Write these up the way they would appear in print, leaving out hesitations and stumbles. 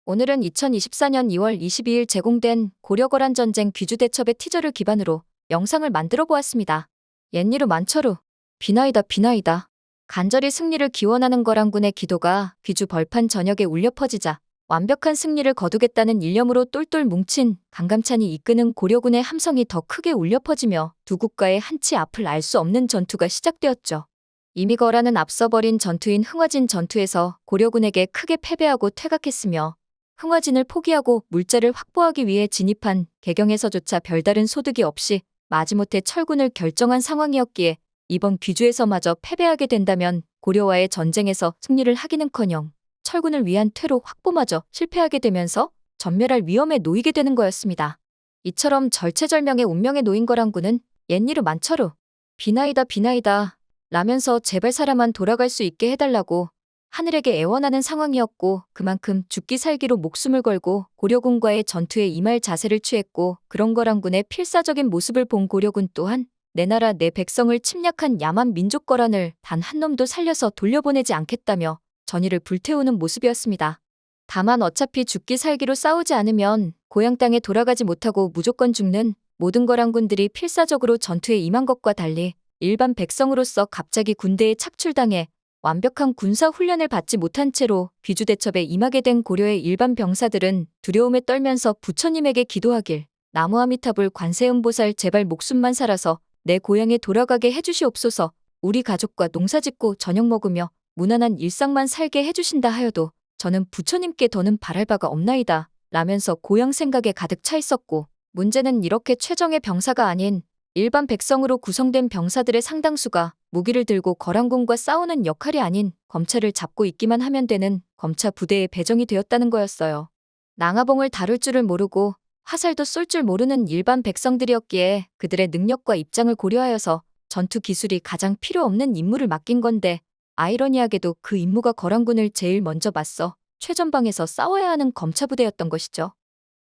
오늘은 2024년 2월 22일 제공된 고려거란 전쟁 귀주대첩의 티저를 기반으로 영상을 만들어 보았습니다. 옛니루 만철우. 비나이다 비나이다. 간절히 승리를 기원하는 거란군의 기도가 귀주 벌판 전역에 울려 퍼지자 완벽한 승리를 거두겠다는 일념으로 똘똘 뭉친 강감찬이 이끄는 고려군의 함성이 더 크게 울려 퍼지며 두 국가의 한치 앞을 알 수 없는 전투가 시작되었죠. 이미 거란은 앞서 벌인 전투인 흥화진 전투에서 고려군에게 크게 패배하고 퇴각했으며 흥화진을 포기하고 물자를 확보하기 위해 진입한 개경에서조차 별다른 소득이 없이 마지못해 철군을 결정한 상황이었기에 이번 귀주에서마저 패배하게 된다면 고려와의 전쟁에서 승리를 하기는커녕 철군을 위한 퇴로 확보마저 실패하게 되면서 전멸할 위험에 놓이게 되는 거였습니다. 이처럼 절체절명의 운명에 놓인 거란군은 옛니루 만철우. 비나이다 비나이다 라면서 제발 사람만 돌아갈 수 있게 해달라고 하늘에게 애원하는 상황이었고, 그만큼 죽기 살기로 목숨을 걸고 고려군과의 전투에 임할 자세를 취했고, 그런 거란군의 필사적인 모습을 본 고려군 또한 내 나라 내 백성을 침략한 야만 민족 거란을 단 한 놈도 살려서 돌려보내지 않겠다며 전의를 불태우는 모습이었습니다. 다만 어차피 죽기 살기로 싸우지 않으면 고향 땅에 돌아가지 못하고 무조건 죽는 모든 거란군들이 필사적으로 전투에 임한 것과 달리 일반 백성으로서 갑자기 군대에 착출당해 완벽한 군사 훈련을 받지 못한 채로 귀주대첩에 임하게 된 고려의 일반 병사들은 두려움에 떨면서 부처님에게 기도하길 나무아미타불 관세음보살 제발 목숨만 살아서 내 고향에 돌아가게 해주시옵소서. 우리 가족과 농사짓고 저녁 먹으며 무난한 일상만 살게 해주신다 하여도 저는 부처님께 더는 바랄 바가 없나이다 라면서 고향 생각에 가득 차 있었고, 문제는 이렇게 최정예 병사가 아닌 일반 백성으로 구성된 병사들의 상당수가 무기를 들고 거란군과 싸우는 역할이 아닌 검차를 잡고 있기만 하면 되는 검차 부대에 배정이 되었다는 거였어요. 낭하봉을 다룰 줄을 모르고 화살도 쏠 줄 모르는 일반 백성들이었기에 그들의 능력과 입장을 고려하여서 전투 기술이 가장 필요 없는 임무를 맡긴 건데, 아이러니하게도 그 임무가 거란군을 제일 먼저 맞서 최전방에서 싸워야 하는 검차 부대였던 것이죠.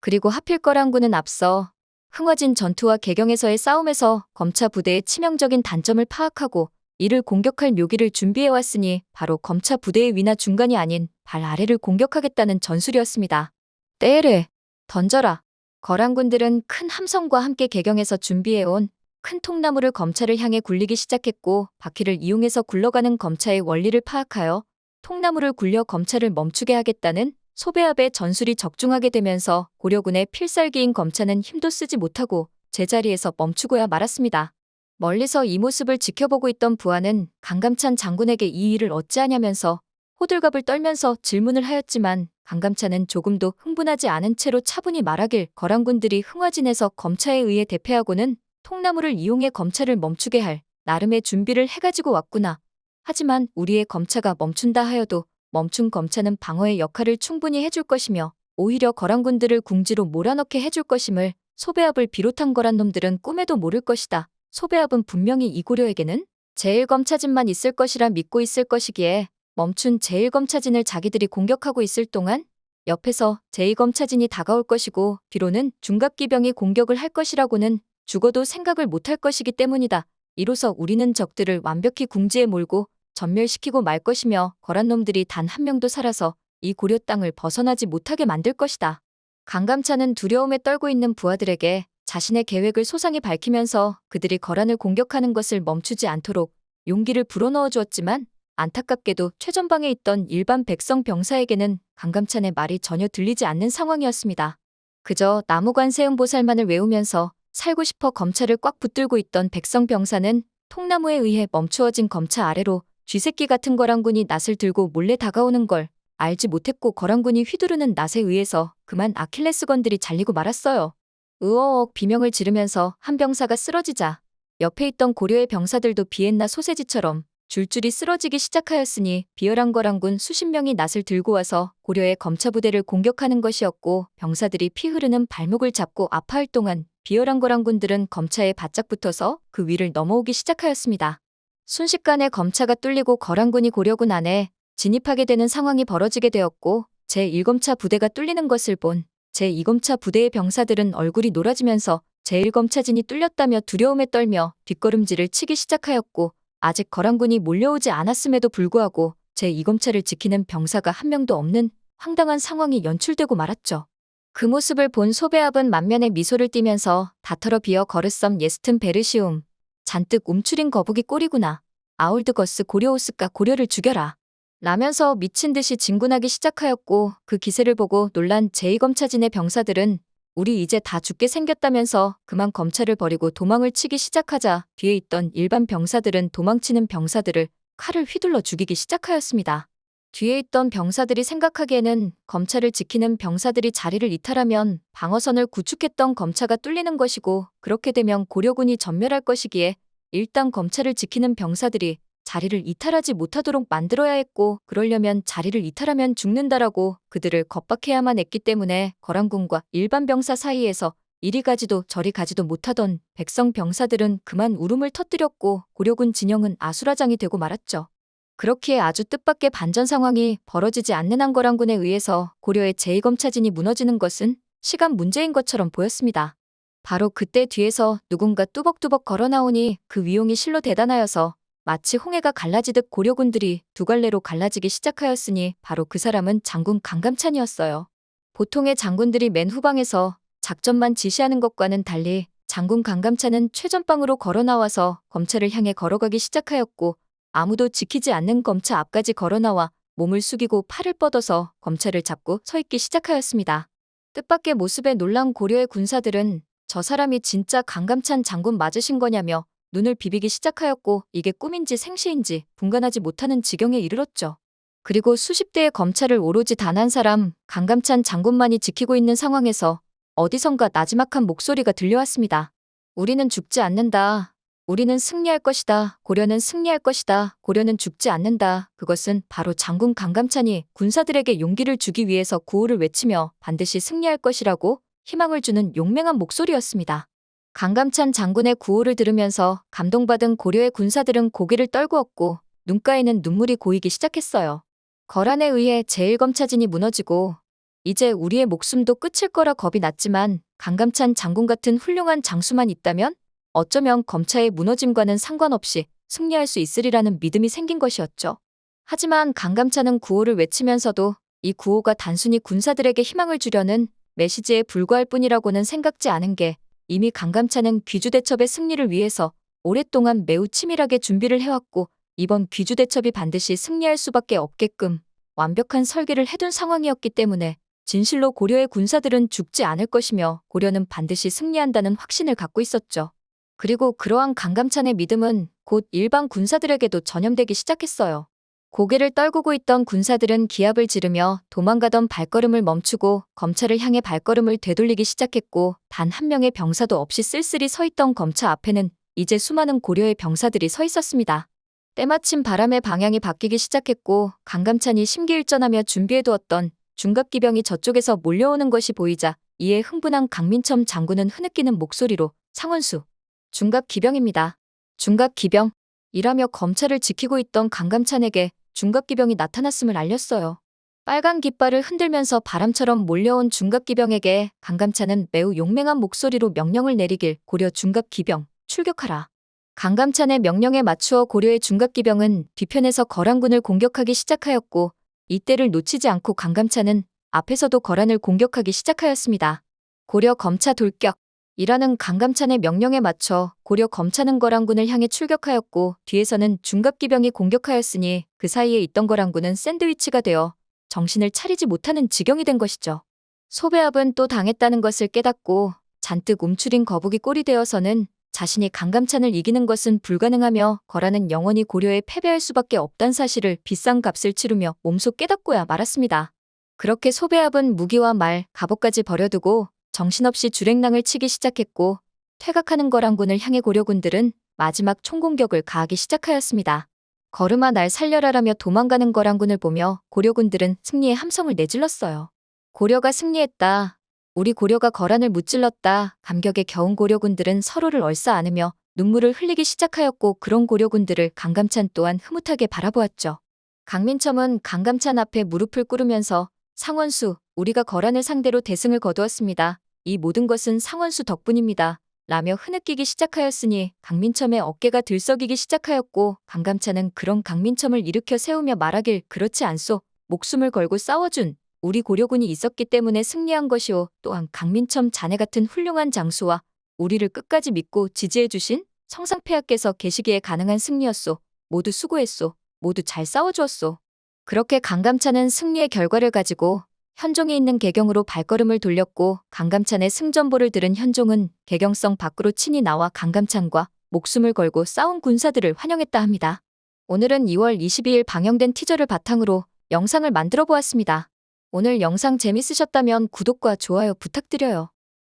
그리고 하필 거란군은 앞서 흥화진 전투와 개경에서의 싸움에서 검차 부대의 치명적인 단점을 파악하고 이를 공격할 묘기를 준비해왔으니 바로 검차 부대의 위나 중간이 아닌 발 아래를 공격하겠다는 전술이었습니다. 때에르 던져라. 거란군들은 큰 함성과 함께 개경에서 준비해온 큰 통나무를 검차를 향해 굴리기 시작했고, 바퀴를 이용해서 굴러가는 검차의 원리를 파악하여 통나무를 굴려 검차를 멈추게 하겠다는 소배합의 전술이 적중하게 되면서 고려군의 필살기인 검차는 힘도 쓰지 못하고 제자리에서 멈추고야 말았습니다. 멀리서 이 모습을 지켜보고 있던 부하는 강감찬 장군에게 이 일을 어찌하냐면서 호들갑을 떨면서 질문을 하였지만, 강감찬은 조금도 흥분하지 않은 채로 차분히 말하길 거란군들이 흥화진에서 검차에 의해 대패하고는 통나무를 이용해 검차를 멈추게 할 나름의 준비를 해가지고 왔구나. 하지만 우리의 검차가 멈춘다 하여도 멈춘 검차는 방어의 역할을 충분히 해줄 것이며 오히려 거란군들을 궁지로 몰아넣게 해줄 것임을 소배합을 비롯한 거란 놈들은 꿈에도 모를 것이다. 소배합은 분명히 이고려에게는 제1검차진만 있을 것이라 믿고 있을 것이기에 멈춘 제1검차진을 자기들이 공격하고 있을 동안 옆에서 제2검차진이 다가올 것이고 뒤로는 중갑기병이 공격을 할 것이라고는 죽어도 생각을 못할 것이기 때문이다. 이로써 우리는 적들을 완벽히 궁지에 몰고 전멸시키고 말 것이며 거란 놈들이 단 한 명도 살아서 이 고려 땅을 벗어나지 못하게 만들 것이다. 강감찬은 두려움에 떨고 있는 부하들에게 자신의 계획을 소상히 밝히면서 그들이 거란을 공격하는 것을 멈추지 않도록 용기를 불어넣어 주었지만, 안타깝게도 최전방에 있던 일반 백성 병사에게는 강감찬의 말이 전혀 들리지 않는 상황이었습니다. 그저 나무관세음보살만을 외우면서 살고 싶어 검차를 꽉 붙들고 있던 백성 병사는 통나무에 의해 멈추어진 검차 아래로 쥐새끼 같은 거란군이 낫을 들고 몰래 다가오는 걸 알지 못했고, 거란군이 휘두르는 낫에 의해서 그만 아킬레스건들이 잘리고 말았어요. 으어억 비명을 지르면서 한 병사가 쓰러지자 옆에 있던 고려의 병사들도 비엔나 소세지처럼 줄줄이 쓰러지기 시작하였으니 비열한 거란군 수십 명이 낫을 들고 와서 고려의 검차 부대를 공격하는 것이었고, 병사들이 피 흐르는 발목을 잡고 아파할 동안 비열한 거란군들은 검차에 바짝 붙어서 그 위를 넘어오기 시작하였습니다. 순식간에 검차가 뚫리고 거란군이 고려군 안에 진입하게 되는 상황이 벌어지게 되었고, 제1검차 부대가 뚫리는 것을 본 제2검차 부대의 병사들은 얼굴이 노라지면서 제1검차진이 뚫렸다며 두려움에 떨며 뒷걸음질을 치기 시작하였고, 아직 거란군이 몰려오지 않았음에도 불구하고 제2검차를 지키는 병사가 한 명도 없는 황당한 상황이 연출되고 말았죠. 그 모습을 본 소배압은 만면에 미소를 띠면서 다털어 비어 거르썸 예스튼 베르시움. 잔뜩 움츠린 거북이 꼴이구나. 아울드거스 고려오스까 고려를 죽여라. 라면서 미친 듯이 진군하기 시작하였고 그 기세를 보고 놀란 제2검차진의 병사들은 우리 이제 다 죽게 생겼다면서 그만 검차를 버리고 도망을 치기 시작하자 뒤에 있던 일반 병사들은 도망치는 병사들을 칼을 휘둘러 죽이기 시작하였습니다. 뒤에 있던 병사들이 생각하기에는 검차를 지키는 병사들이 자리를 이탈하면 방어선을 구축했던 검차가 뚫리는 것이고 그렇게 되면 고려군이 전멸할 것이기에 일단 검차를 지키는 병사들이 자리를 이탈하지 못하도록 만들어야 했고 그러려면 자리를 이탈하면 죽는다라고 그들을 겁박해야만 했기 때문에 거란군과 일반 병사 사이에서 이리 가지도 저리 가지도 못하던 백성 병사들은 그만 울음을 터뜨렸고 고려군 진영은 아수라장이 되고 말았죠. 그렇기에 아주 뜻밖의 반전 상황이 벌어지지 않는 한 거란군에 의해서 고려의 제2검차진이 무너지는 것은 시간 문제인 것처럼 보였습니다. 바로 그때 뒤에서 누군가 뚜벅뚜벅 걸어나오니 그 위용이 실로 대단하여서 마치 홍해가 갈라지듯 고려군들이 두 갈래로 갈라지기 시작하였으니 바로 그 사람은 장군 강감찬이었어요. 보통의 장군들이 맨 후방에서 작전만 지시하는 것과는 달리 장군 강감찬은 최전방으로 걸어나와서 검차를 향해 걸어가기 시작하였고 아무도 지키지 않는 검차 앞까지 걸어나와 몸을 숙이고 팔을 뻗어서 검차를 잡고 서 있기 시작하였습니다. 뜻밖의 모습에 놀란 고려의 군사들은 저 사람이 진짜 강감찬 장군 맞으신 거냐며 눈을 비비기 시작하였고 이게 꿈인지 생시인지 분간하지 못하는 지경에 이르렀죠. 그리고 수십 대의 검차를 오로지 단 한 사람 강감찬 장군만이 지키고 있는 상황에서 어디선가 나지막한 목소리가 들려왔습니다. 우리는 죽지 않는다. 우리는 승리할 것이다. 고려는 승리할 것이다. 고려는 죽지 않는다. 그것은 바로 장군 강감찬이 군사들에게 용기를 주기 위해서 구호를 외치며 반드시 승리할 것이라고 희망을 주는 용맹한 목소리였습니다. 강감찬 장군의 구호를 들으면서 감동받은 고려의 군사들은 고개를 떨구었고 눈가에는 눈물이 고이기 시작했어요. 거란에 의해 제1검차진이 무너지고 이제 우리의 목숨도 끝일 거라 겁이 났지만 강감찬 장군 같은 훌륭한 장수만 있다면 어쩌면 검차의 무너짐과는 상관없이 승리할 수 있으리라는 믿음이 생긴 것이었죠. 하지만 강감찬은 구호를 외치면서도 이 구호가 단순히 군사들에게 희망을 주려는 메시지에 불과할 뿐이라고는 생각지 않은 게 이미 강감찬은 귀주대첩의 승리를 위해서 오랫동안 매우 치밀하게 준비를 해왔고 이번 귀주대첩이 반드시 승리할 수밖에 없게끔 완벽한 설계를 해둔 상황이었기 때문에 진실로 고려의 군사들은 죽지 않을 것이며 고려는 반드시 승리한다는 확신을 갖고 있었죠. 그리고 그러한 강감찬의 믿음은 곧 일반 군사들에게도 전염되기 시작했어요. 고개를 떨구고 있던 군사들은 기합을 지르며 도망가던 발걸음을 멈추고 검차를 향해 발걸음을 되돌리기 시작했고 단 한 명의 병사도 없이 쓸쓸히 서 있던 검차 앞에는 이제 수많은 고려의 병사들이 서 있었습니다. 때마침 바람의 방향이 바뀌기 시작했고 강감찬이 심기일전하며 준비해두었던 중갑기병이 저쪽에서 몰려오는 것이 보이자 이에 흥분한 강민첨 장군은 흐느끼는 목소리로 상원수, 중갑기병입니다. 중갑기병? 이라며 검차를 지키고 있던 강감찬에게 중갑기병이 나타났음을 알렸어요. 빨간 깃발을 흔들면서 바람처럼 몰려온 중갑기병에게 강감찬은 매우 용맹한 목소리로 명령을 내리길 고려 중갑기병, 출격하라. 강감찬의 명령에 맞추어 고려의 중갑기병은 뒤편에서 거란군을 공격하기 시작하였고 이때를 놓치지 않고 강감찬은 앞에서도 거란을 공격하기 시작하였습니다. 고려 검차 돌격! 이라는 강감찬의 명령에 맞춰 고려 검차는 거란군을 향해 출격하였고 뒤에서는 중갑기병이 공격하였으니 그 사이에 있던 거란군은 샌드위치가 되어 정신을 차리지 못하는 지경이 된 것이죠. 소배압은 또 당했다는 것을 깨닫고 잔뜩 움츠린 거북이 꼴이 되어서는 자신이 강감찬을 이기는 것은 불가능하며 거란은 영원히 고려에 패배할 수밖에 없다는 사실을 비싼 값을 치르며 몸소 깨닫고야 말았습니다. 그렇게 소배압은 무기와 말, 갑옷까지 버려두고 정신없이 주랭랑을 치기 시작했고 퇴각하는 거란군을 향해 고려군들은 마지막 총공격을 가하기 시작하였습니다. 걸음아 날 살려라라며 도망가는 거란군을 보며 고려군들은 승리의 함성을 내질렀어요. 고려가 승리했다. 우리 고려가 거란을 무찔렀다. 감격에 겨운 고려군들은 서로를 얼싸안으며 눈물을 흘리기 시작하였고 그런 고려군들을 강감찬 또한 흐뭇하게 바라보았죠. 강민첨은 강감찬 앞에 무릎을 꿇으면서 상원수, 우리가 거란을 상대로 대승을 거두었습니다. 이 모든 것은 상원수 덕분입니다. 라며 흐느끼기 시작하였으니 강민첨의 어깨가 들썩이기 시작하였고 강감찬은 그런 강민첨을 일으켜 세우며 말하길 그렇지 않소. 목숨을 걸고 싸워준 우리 고려군이 있었기 때문에 승리한 것이오. 또한 강민첨 자네 같은 훌륭한 장수와 우리를 끝까지 믿고 지지해주신 성상폐하께서 계시기에 가능한 승리였소. 모두 수고했소. 모두 잘 싸워주었소. 그렇게 강감찬은 승리의 결과를 가지고 현종이 있는 개경으로 발걸음을 돌렸고 강감찬의 승전보를 들은 현종은 개경성 밖으로 친히 나와 강감찬과 목숨을 걸고 싸운 군사들을 환영했다 합니다. 오늘은 2월 22일 방영된 티저를 바탕으로 영상을 만들어 보았습니다. 오늘 영상 재밌으셨다면 구독과 좋아요 부탁드려요.